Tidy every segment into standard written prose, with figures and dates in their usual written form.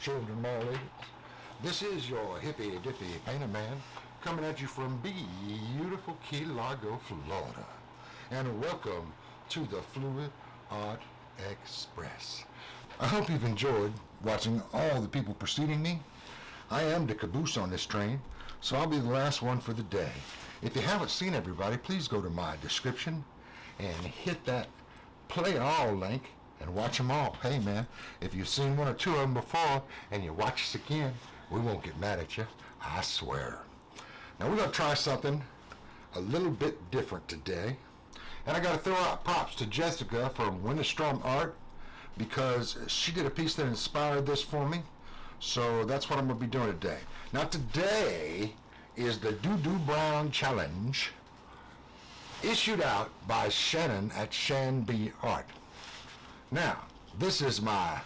children of all ages. This is your Hippydippypainerman coming at you from beautiful Key Largo, Florida. And welcome to the Fluid Art Express. I hope you've enjoyed watching all the people preceding me. I am the caboose on this train, so I'll be the last one for the day. If you haven't seen everybody, please go to my description and hit that play all link and watch them all. Hey man, if you've seen one or two of them before and you watch us again, we won't get mad at you, I swear. Now we're going to try something a little bit different today. And I got to throw out props to Jessica from Winterstrom Art because she did a piece that inspired this for me. So that's what I'm going to be doing today. Now today is the Doo-Doo Brown Challenge issued out by Shannon at Shan B Art. Now, this is my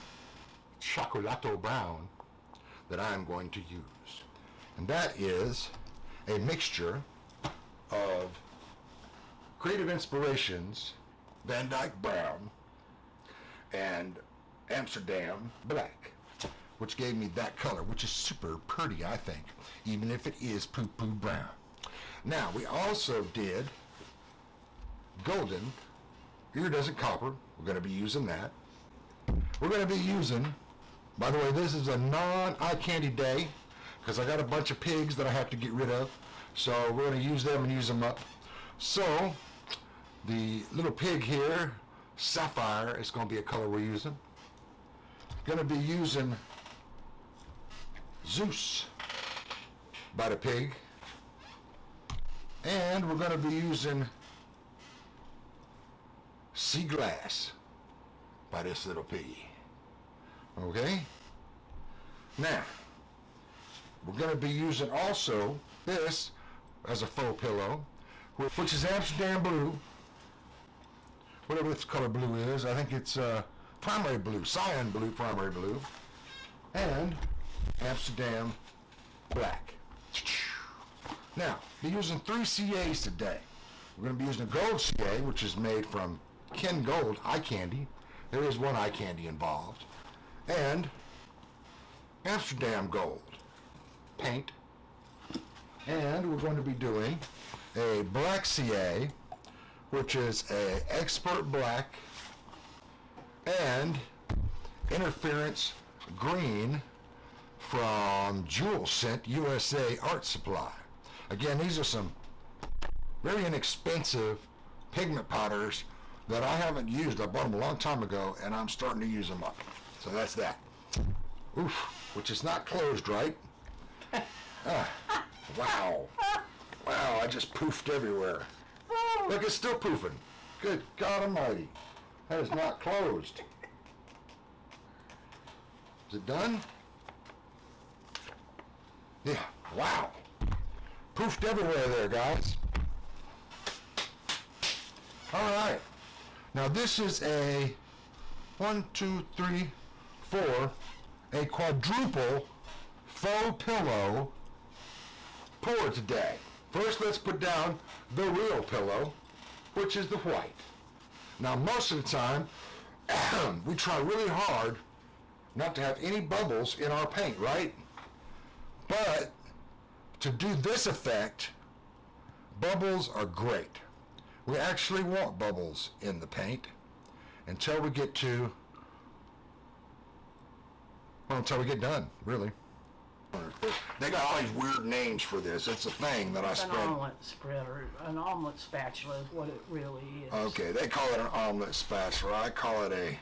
Chocolato Brown that I'm going to use. And that is a mixture of Creative Inspirations, Van Dyke Brown, and Amsterdam Black, which gave me that color, which is super pretty, I think, even if it is poo-poo brown. Now, we also did golden iridescent copper. We're going to be using that. We're going to be using, by the way, this is a non-eye candy day because I got a bunch of pigs that I have to get rid of. So we're going to use them and use them up. So the little pig here, Sapphire, is going to be a color we're using. Going to be using Zeus by the pig. And we're going to be using Sea Glass by this little piggy. Okay? Now, we're going to be using also this as a faux pillow, which is Amsterdam Blue, whatever this color blue is. I think it's primary blue, cyan blue, primary blue, and Amsterdam Black. Now, we're using 3 CAs today. We're going to be using a gold CA, which is made from Ken Gold eye candy. There is one eye candy involved. And Amsterdam Gold paint. And we're going to be doing a black CA, which is a expert black, and interference green from Jewel Scent USA Art Supply. Again, these are some very inexpensive pigment powders that I haven't used. I bought them a long time ago and I'm starting to use them up. So that's that. Oof, which is not closed right. Wow. Wow, I just poofed everywhere. Look, it's still poofing. Good God Almighty. That is not closed. Is it done? Yeah, wow. Poofed everywhere there, guys. All right. Now this is a 1, 2, 3, 4, a quadruple faux pillow pour today. First, let's put down the real pillow, which is the white. Now, most of the time, we try really hard not to have any bubbles in our paint, right? But to do this effect, bubbles are great. We actually want bubbles in the paint until we get to, well, until we get done, really. They got all these weird names for this. It's a thing that I spread. An omelet spreader, an omelet spatula is what it really is. Okay, they call it an omelet spatula. I call it a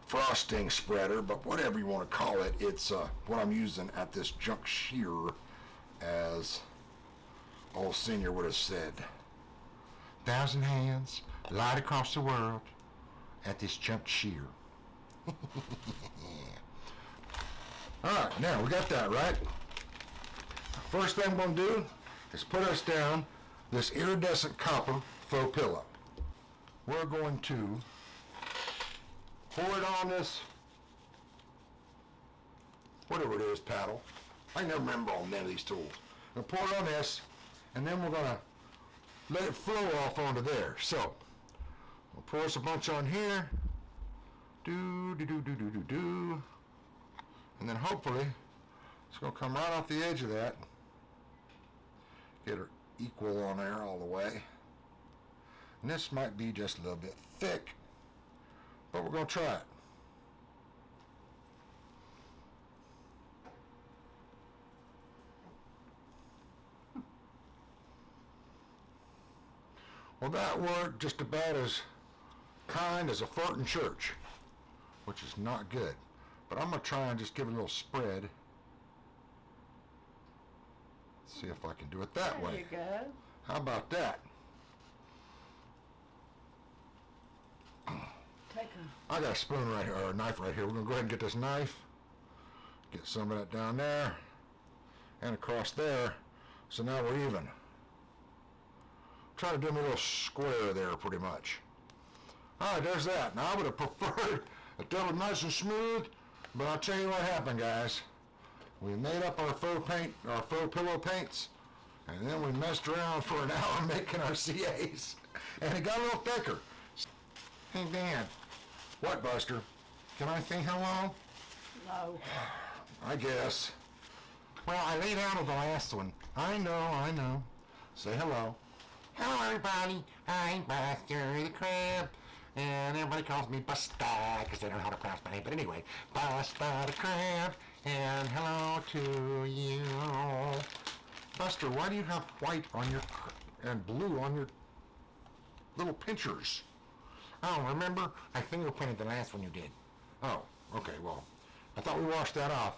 frosting spreader, but whatever you want to call it, it's what I'm using at this junk shear, as old senior would have said. 1,000 hands, light across the world at this junk shear. Alright, now we got that right. First thing I'm going to do is put us down this iridescent copper faux pillow. We're going to pour it on this, whatever it is, paddle. I never remember all none of these tools. We'll pour it on this, and then we're going to let it flow off onto there. So, we'll pour us a bunch on here. Do. And then hopefully it's going to come right off the edge of that. Get her equal on there all the way. And this might be just a little bit thick, but we're going to try it. Well, that worked just about as kind as a fart in church, which is not good. But I'm going to try and just give it a little spread. See if I can do it that way. There you go. How about that? Take I got a spoon right here, or a knife right here. We're going to go ahead and get this knife. Get some of that down there. And across there. So now we're even. Try to do me a little square there pretty much. Alright, there's that. Now I would have preferred it done nice and smooth, but I'll tell you what happened, guys. We made up our faux paint, our faux pillow paints, and then we messed around for an hour making our CAs, and it got a little thicker. Hey Dan, what, Buster? Can I say hello? No. I guess. Well, I laid out on the last one. I know. Say hello. Hello, everybody. I'm Buster the Crab. And everybody calls me Buster because they don't know how to pronounce my name. But anyway, Buster the Crab. And hello to you. Buster, why do you have white on your and blue on your little pinchers? Oh, remember? I fingerprinted the last one you did. Oh, okay, well, I thought we washed that off.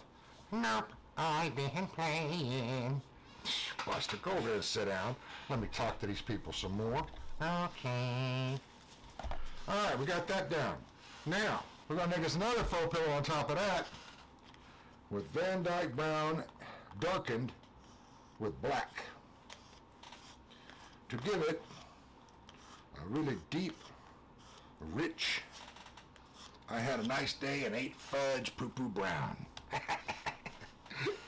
Nope, I've been playing. Buster, go over there and sit down. Let me talk to these people some more. Okay. All right, we got that down. Now, we're going to make us another faux pillow on top of that with Van Dyke brown darkened with black to give it a really deep, rich, I had a nice day and ate fudge poo-poo brown.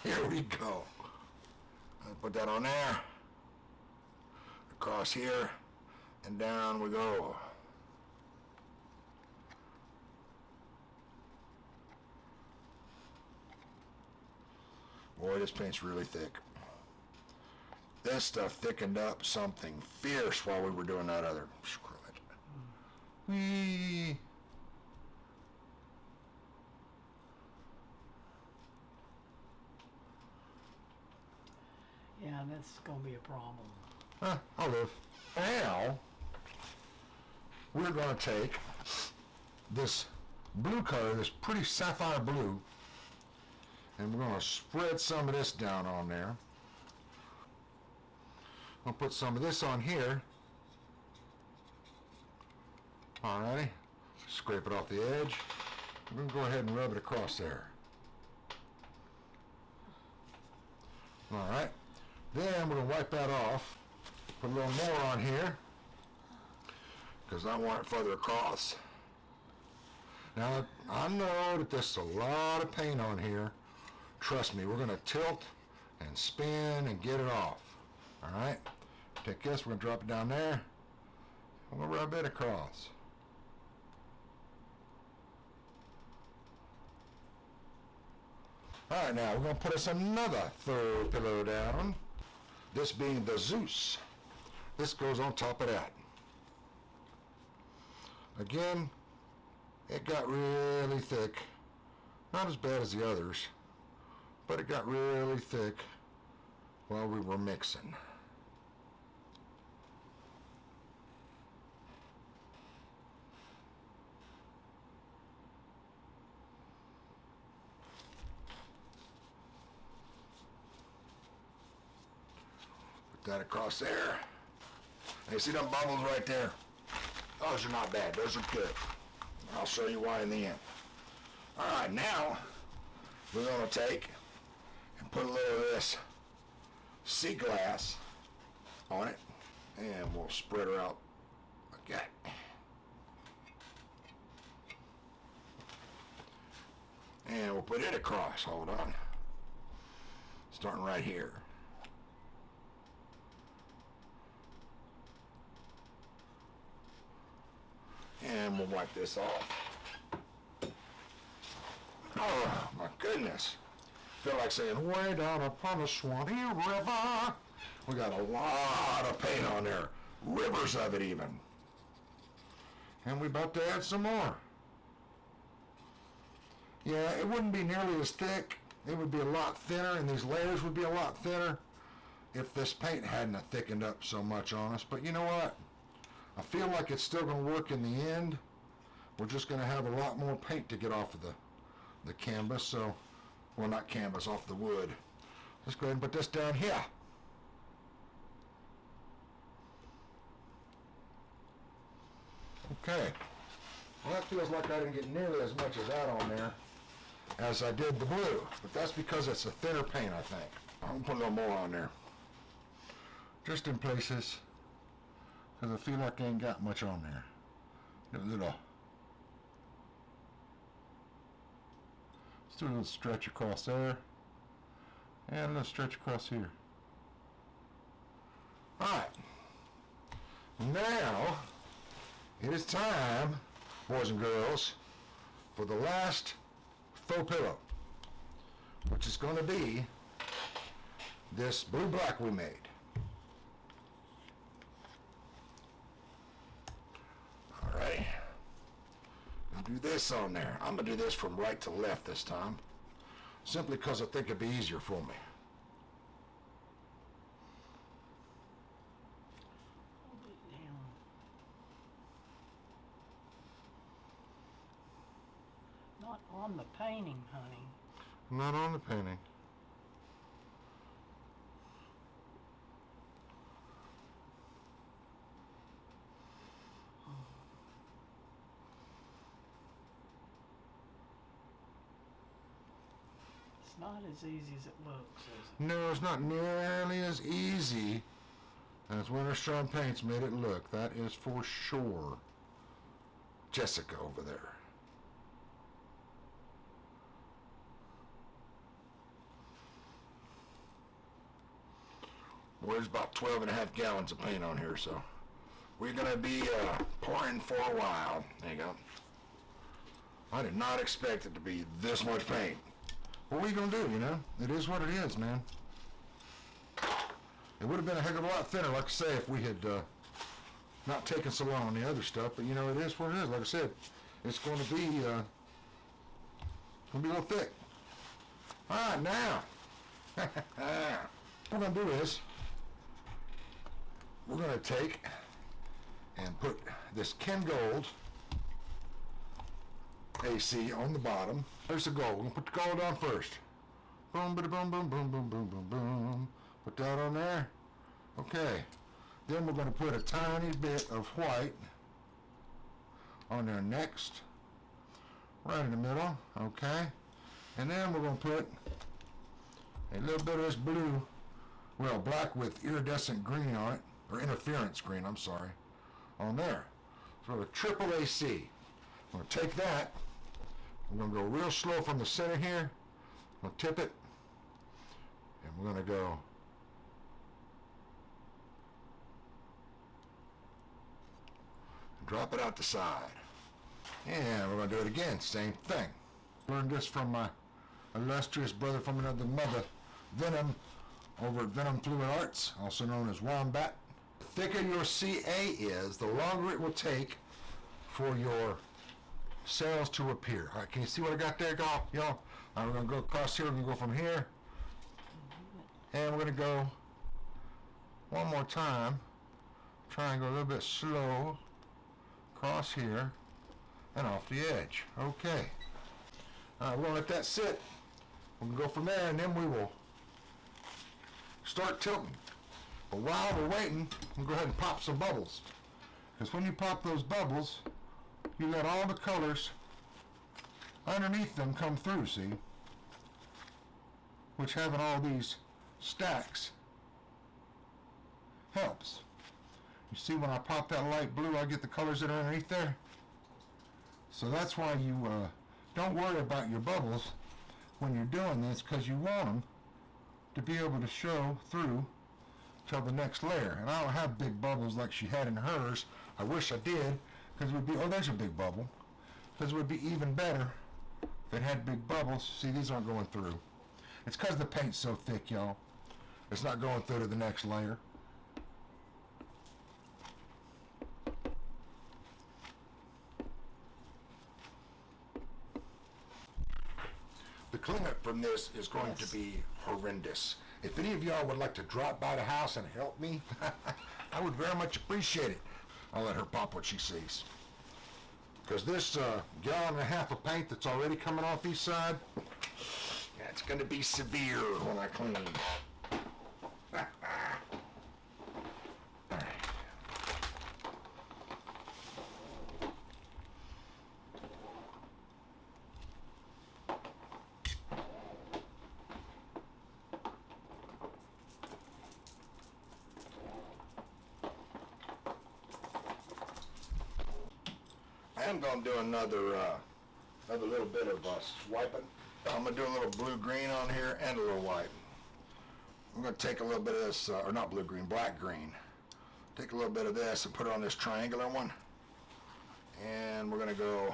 Here we go. I'll put that on there, across here, and down we go. Boy, this paint's really thick. This stuff thickened up something fierce while we were doing that other. Screw it. Whee! Yeah, that's going to be a problem. I'll live. Now, we're going to take this blue color, this pretty sapphire blue, and we're going to spread some of this down on there. I'll put some of this on here. Alrighty. Scrape it off the edge. We're going to go ahead and rub it across there. Alright. Then we're going to wipe that off. Put a little more on here, because I want it further across. Now, I know that there's a lot of paint on here. Trust me, we're going to tilt and spin and get it off. Alright? Take this, we're going to drop it down there. I'm going to rub it across. Alright, now we're going to put us another faux pillow down. This being the Zeus. This goes on top of that. Again, it got really thick. Not as bad as the others, but it got really thick while we were mixing. Put that across there. You see them bubbles right there? Those are not bad. Those are good. I'll show you why in the end. All right, now we're going to take and put a little of this sea glass on it, and we'll spread her out like that. And we'll put it across. Hold on. Starting right here. And we'll wipe this off. Oh, my goodness. Feel like saying, way down upon the Swanee River. We got a lot of paint on there. Rivers of it even. And we're about to add some more. Yeah, it wouldn't be nearly as thick. It would be a lot thinner, and these layers would be a lot thinner if this paint hadn't thickened up so much on us. But you know what? I feel like it's still going to work in the end. We're just going to have a lot more paint to get off of the canvas. So, well, not canvas, off the wood. Let's go ahead and put this down here. Okay. Well, that feels like I didn't get nearly as much of that on there as I did the blue. But that's because it's a thinner paint, I think. I'm going to put a little more on there. Just in places. Because I feel like I ain't got much on there. A little. Let's do a little stretch across there. And a little stretch across here. Alright. Now, it is time, boys and girls, for the last faux pillow, which is going to be this blue-black we made. Alright. I'll do this on there. I'm going to do this from right to left this time, simply because I think it'd be easier for me. Not on the painting, honey. Not on the painting. It's not as easy as it looks, is it? No, it's not nearly as easy as Winterstrom Paints made it look. That is for sure. Jessica over there. Well, there's about 12.5 gallons of paint on here, so we're going to be pouring for a while. There you go. I did not expect it to be this much paint. What are we going to do, you know? It is what it is, man. It would have been a heck of a lot thinner, like I say, if we had not taken so long on the other stuff, but you know, it is what it is. Like I said, it's going to be a little thick. All right, now, what we're going to do is, we're going to take and put this Ken Gold AC on the bottom. There's the gold. We're going to put the gold on first. Boom, boom, boom, boom, boom, boom, boom, boom, boom. Put that on there. Okay. Then we're going to put a tiny bit of white on there next. Right in the middle. Okay. And then we're going to put a little bit of this blue, well, black with iridescent green on it, or interference green, I'm sorry, on there. So a triple AC. I'm going to take that. I'm going to go real slow from the center here. I'm going to tip it. And we're going to go drop it out the side. And we're going to do it again. Same thing. Learned this from my illustrious brother from another mother, Venom, over at Venom Fluid Arts, also known as Wombat. The thicker your CA is, the longer it will take for your cells to appear. All right, can you see what I got there, y'all? We're going to go across here. We're going to go from here. And we're going to go one more time. Try and go a little bit slow. Across here and off the edge. Okay. We're going to let that sit. We'll go from there, and then we will start tilting. But while we're waiting, we'll go ahead and pop some bubbles. Because when you pop those bubbles, you let all the colors underneath them come through, see? Which having all these stacks helps. You see when I pop that light blue, I get the colors that are underneath there. So that's why you don't worry about your bubbles when you're doing this, because you want them to be able to show through till the next layer. And I don't have big bubbles like she had in hers. I wish I did, because it would be, oh, there's a big bubble, because it would be even better If it had big bubbles, see, these aren't going through. It's because the paint's so thick, y'all. It's not going through to the next layer. The cleanup from this is going to be horrendous. If any of y'all would like to drop by the house and help me, I would very much appreciate it. I'll let her pop what she sees. Because this gallon and a half of paint that's already coming off each side, yeah, it's going to be severe when I clean. I am going to do another little bit of swiping. I'm going to do a little blue-green on here and a little white. I'm going to take a little bit of this, or not blue-green, black-green. Take a little bit of this and put it on this triangular one. And we're going to go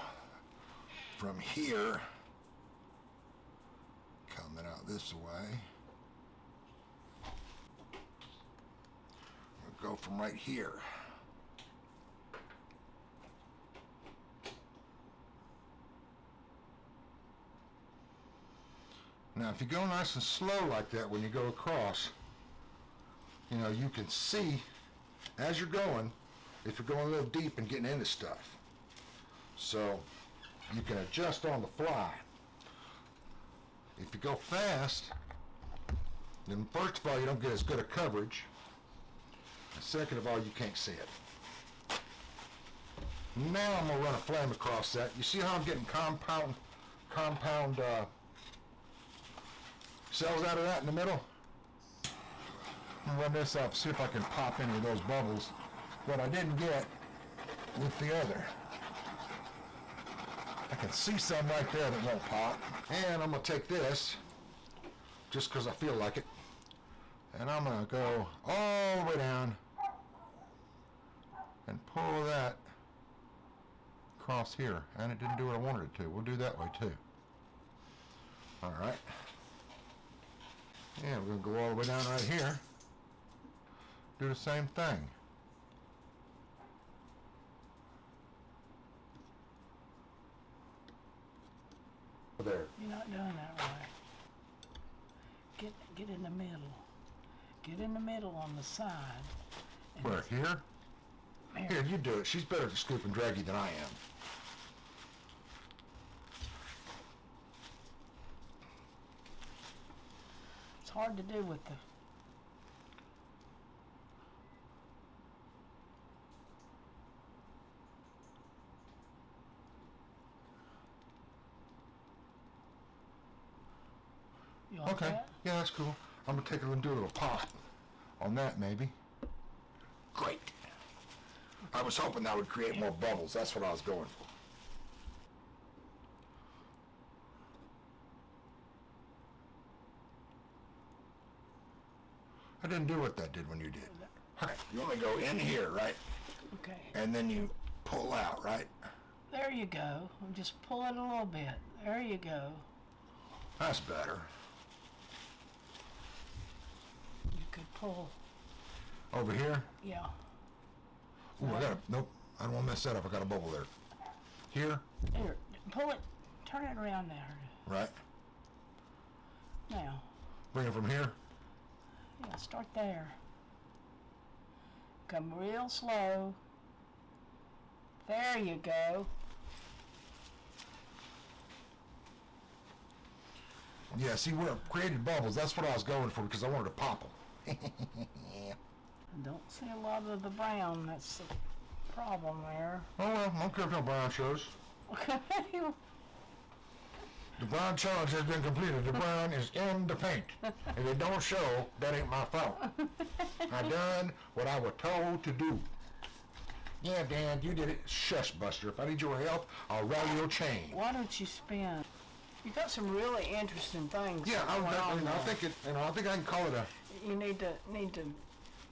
from here, coming out this way. We'll go from right here. Now, if you go nice and slow like that when you go across, you know, you can see as you're going, if you're going a little deep and getting into stuff. So, you can adjust on the fly. If you go fast, then first of all, you don't get as good a coverage. And second of all, you can't see it. Now I'm going to run a flame across that. You see how I'm getting compound cells out of that in the middle? I'm going to run this up, see if I can pop any of those bubbles that I didn't get with the other. I can see some right there that won't pop. And I'm going to take this, just because I feel like it, and I'm going to go all the way down and pull that across here. And it didn't do what I wanted it to. We'll do that way too. All right. And we're going to go all the way down right here. Do the same thing. There. You're not doing that right. Get in the middle. Get in the middle on the side. Where, here? Here, you do it. She's better at scoop and draggy than I am. It's hard to do with the... You like Okay, that? yeah, that's cool. I'm going to take it and do a little pop on that, maybe. Great. I was hoping that would create more bubbles. That's what I was going for. I didn't do what that did when you did. All right, you only go in here, right? Okay. And then you pull out, right? There you go. Just pull it a little bit. There you go. That's better. You could pull. Over here? Yeah. Ooh, I got a, nope, I don't want to mess that up. I got a bubble there. Here? Here, pull it. Turn it around there. Right. Now. Bring it from here? Yeah, start there. Come real slow. There you go. Yeah, see where it created bubbles. That's what I was going for because I wanted to pop them. I don't see a lot of the brown. That's the problem there. Oh well, I don't care if no brown shows. Okay. The brown challenge has been completed. The brown is in the paint. If it don't show, that ain't my fault. I done what I was told to do. Yeah, Dan, you did it. Shush, Buster. If I need your help, I'll rattle your chain. Why don't you spin? You got some really interesting things. Yeah, going on I think it. I think I can call it a. You need to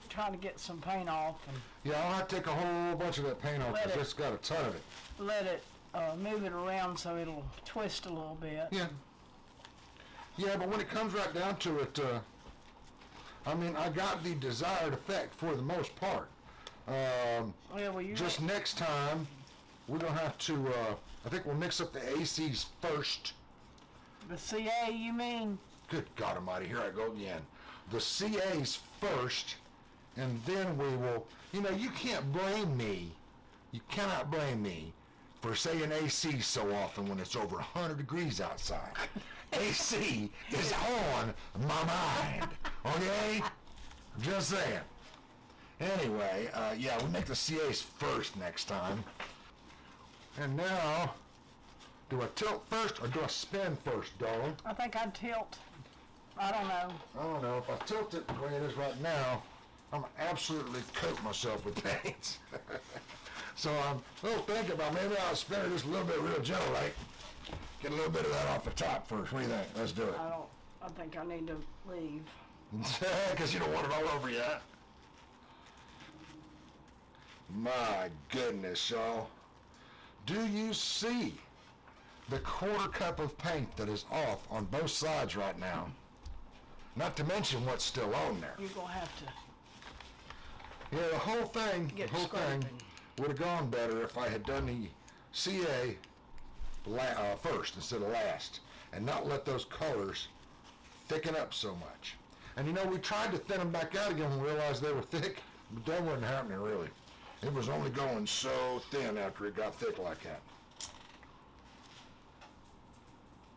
try to get some paint off and Yeah, I'll have to take a whole bunch of that paint off Let because it- it's got a ton of it. let it move it around so it'll twist a little bit. Yeah. Yeah, but when it comes right down to it, I mean, I got the desired effect for the most part. Just next time, we're going to have to, I think we'll mix up the ACs first. The CA, you mean? Good God Almighty, here I go again. The CAs first, and then we will, you know, you can't blame me. You cannot blame me for saying AC so often when it's over 100 degrees outside. AC is on my mind, okay? Just saying. Anyway, yeah, we'll make the CAs first next time. And now, do I tilt first or do I spin first, darling? I think I'd tilt. I don't know. I don't know. If I tilt it the way it is right now, I'm going to absolutely coat myself with paint. So I'm a little thinking about maybe I'll spin it just a little bit real gentle, right? Get a little bit of that off the top first. What do you think? Let's do it. I think I need to leave. Because you don't want it all over yet. My goodness, y'all. Do you see the quarter cup of paint that is off on both sides right now? Not to mention what's still on there. You're going to have to Yeah, the whole thing scraping. would have gone better if I had done the CA first instead of last, and not let those colors thicken up so much. And you know, we tried to thin them back out again when we realized they were thick, but that wasn't happening really. It was only going so thin after it got thick like that.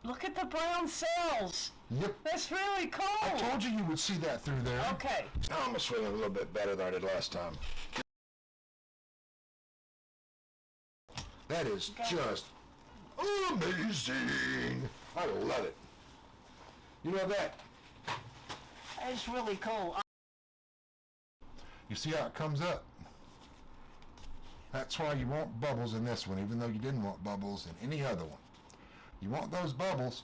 Look at the brown cells. Yep. That's really cool. I told you would see that through there. Okay. I'm feeling a little bit better than I did last time. That is just amazing. I love it. You know that? It's really cool. You see how it comes up? That's why you want bubbles in this one, even though you didn't want bubbles in any other one. You want those bubbles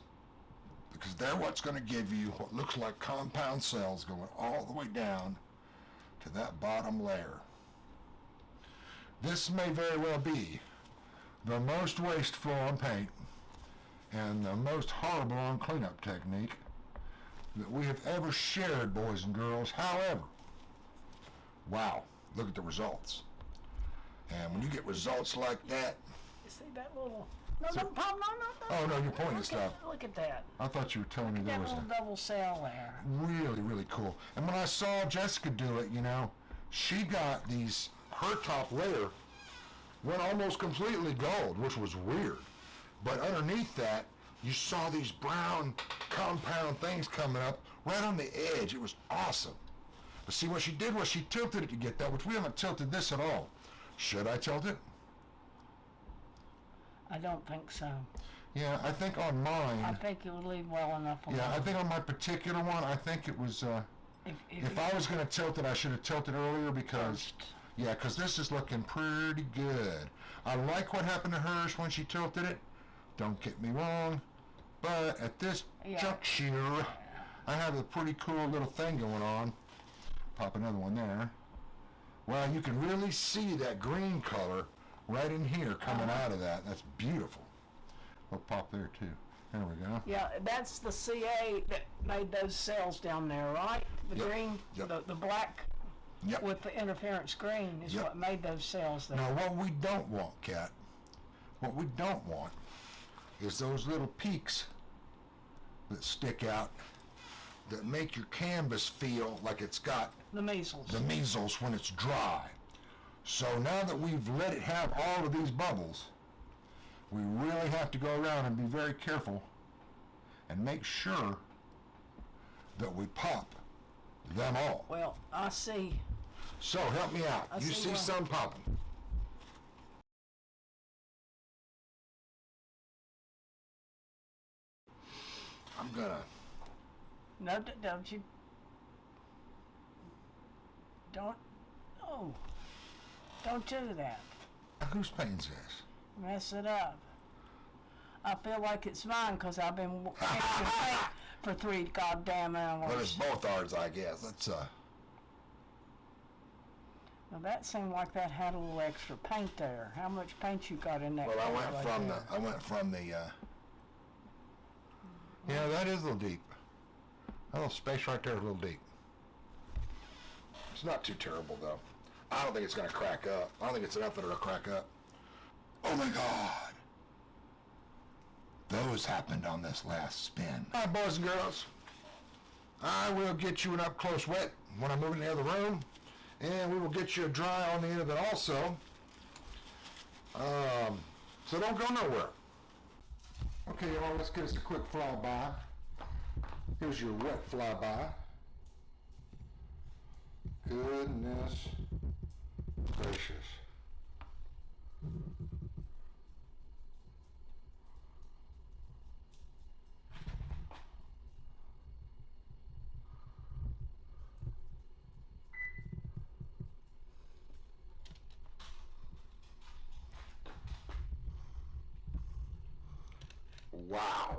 because they're what's going to give you what looks like compound cells going all the way down to that bottom layer. This may very well be the most wasteful on paint and the most horrible on cleanup technique that we have ever shared, boys and girls. However, wow, look at the results. And when you get results like that... You see that little... No, no. Oh, no, you're pointing at stuff. Look at that. I thought you were telling me there was that little double cell there. Really, really cool. And when I saw Jessica do it, you know, she got these... Her top layer went almost completely gold, which was weird. But underneath that, you saw these brown compound things coming up right on the edge. It was awesome. But see, what she did was she tilted it to get that, which we haven't tilted this at all. Should I tilt it? I don't think so. Yeah, I think on mine... I think it would leave well enough alone. Yeah, I think on my particular one, I think it was... if I was going to tilt it, I should have tilted earlier because... Yeah, because this is looking pretty good. I like what happened to hers when she tilted it. Don't get me wrong. But at this juncture, I have a pretty cool little thing going on. Pop another one there. Well, you can really see that green color right in here coming out of that. That's beautiful. We'll pop there too. There we go. Yeah, that's the CA that made those cells down there, right? The green, the black with the interference green is what made those cells there. Now, what we don't want, Kat, what we don't want is those little peaks that stick out that make your canvas feel like it's got the measles. The measles when it's dry. So now that we've let it have all of these bubbles, we really have to go around and be very careful and make sure that we pop them all. Well, I see. So help me out. You see some popping. I'm gonna... No, don't you... Don't do that. Whose paint's this? Mess it up. I feel like it's mine because I've been painting paint for 3 goddamn hours. Well, it's both ours, I guess. Let's Now that seemed like that had a little extra paint there. How much paint you got in that? Well, I color went right from there? the, I went from the, yeah, that is a little deep. That little space right there is a little deep. It's not too terrible, though. I don't think it's going to crack up. I don't think it's enough that it'll crack up. Oh, my God. Those happened on this last spin. All right, boys and girls. I will get you an up-close wet when I move in the other room. And we will get you a dry on the end of it also. So don't go nowhere. Okay, y'all, let's get us a quick flyby. Here's your wet flyby. Goodness gracious. Wow.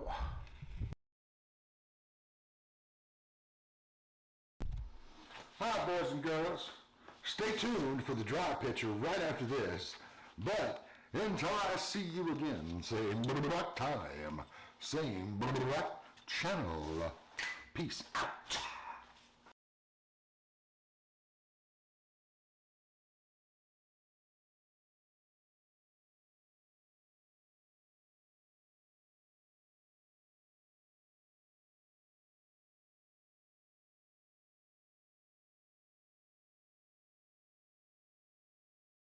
All right, boys and girls, stay tuned for the dry picture right after this. But until I see you again, same time, same channel. Peace out.